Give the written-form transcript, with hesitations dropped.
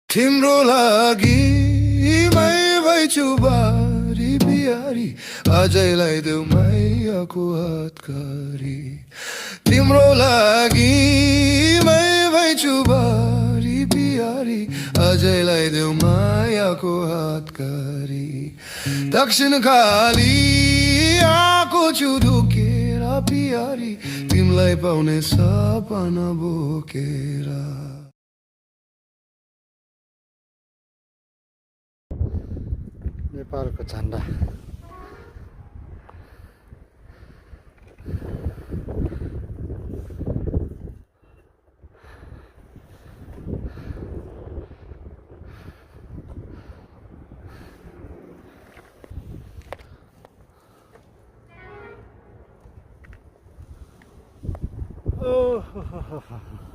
तिम्रो लागि मै भइछु बारी बिहारी अझैलाई देऊ मायाको हातकारी तिम्रो लागि मै भइछु बारी बिहारी अझैलाई देऊ मायाको हातकारी दक्षिण खाली आएको छु ढुकेर बिहारी तिमीलाई पाउने सपना बोकेर नेपालको झन्डा Oh,